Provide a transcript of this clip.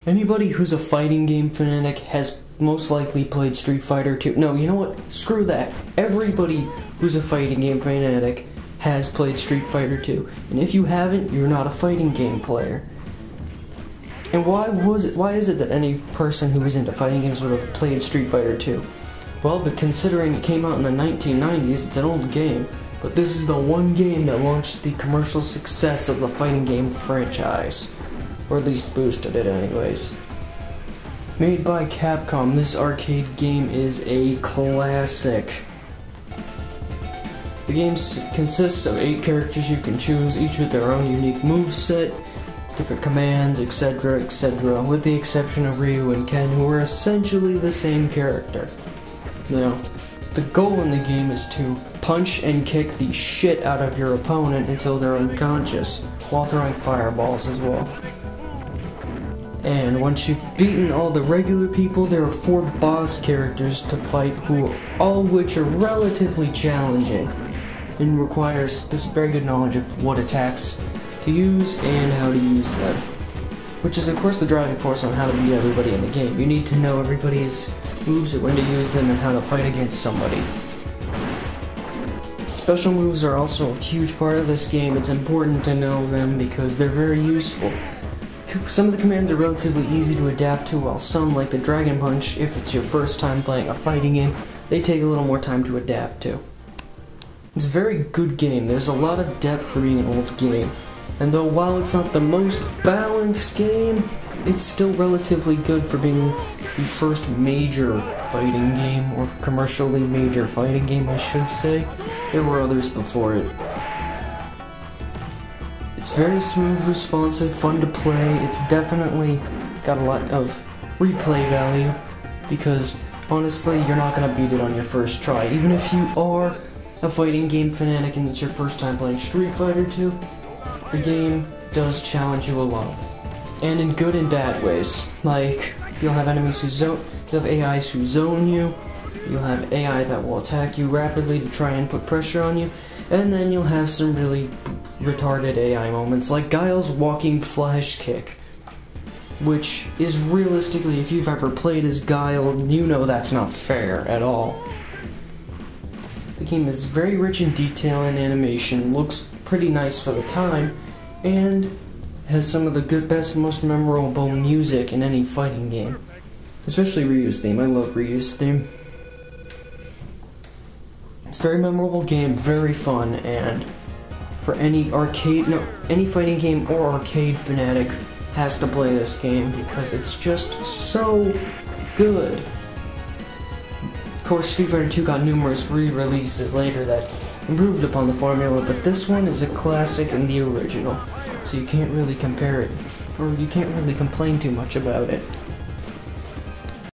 Anybody who's a fighting game fanatic has most likely played Street Fighter 2. No, you know what? Screw that. Everybody who's a fighting game fanatic has played Street Fighter 2. And if you haven't, you're not a fighting game player. And why is it that any person who was into fighting games would have played Street Fighter 2? Well, but considering it came out in the 1990s, it's an old game. But this is the one game that launched the commercial success of the fighting game franchise. Or at least boosted it anyways. Made by Capcom, this arcade game is a classic. The game consists of 8 characters you can choose, each with their own unique moveset, different commands, etc., etc., with the exception of Ryu and Ken, who are essentially the same character. Now, the goal in the game is to punch and kick the shit out of your opponent until they're unconscious, while throwing fireballs as well. And once you've beaten all the regular people, there are 4 boss characters to fight, all of which are relatively challenging, and requires this very good knowledge of what attacks to use and how to use them. Which is of course the driving force on how to beat everybody in the game. You need to know everybody's moves and when to use them and how to fight against somebody. Special moves are also a huge part of this game. It's important to know them because they're very useful. Some of the commands are relatively easy to adapt to, while some, like the Dragon Punch, if it's your first time playing a fighting game, they take a little more time to adapt to. It's a very good game. There's a lot of depth for being an old game. And though while it's not the most balanced game, it's still relatively good for being the first major fighting game, or commercially major fighting game I should say. There were others before it. It's very smooth, responsive, fun to play. It's definitely got a lot of replay value, because honestly, you're not going to beat it on your first try. Even if you are a fighting game fanatic and it's your first time playing Street Fighter 2, the game does challenge you a lot. And in good and bad ways. Like, you'll have enemies you'll have AIs who zone you, you'll have AI that will attack you rapidly to try and put pressure on you, and then you'll have some really retarded AI moments, like Guile's walking flash kick, which is realistically, if you've ever played as Guile, you know that's not fair at all. The game is very rich in detail and animation, looks pretty nice for the time, and has some of the best, most memorable music in any fighting game. Especially Ryu's theme. I love Ryu's theme. It's a very memorable game, very fun, and for any fighting game or arcade fanatic has to play this game because it's just so good. Of course, Street Fighter 2 got numerous re-releases later that improved upon the formula, but this one is a classic and the original, so you can't really compare it, or you can't really complain too much about it.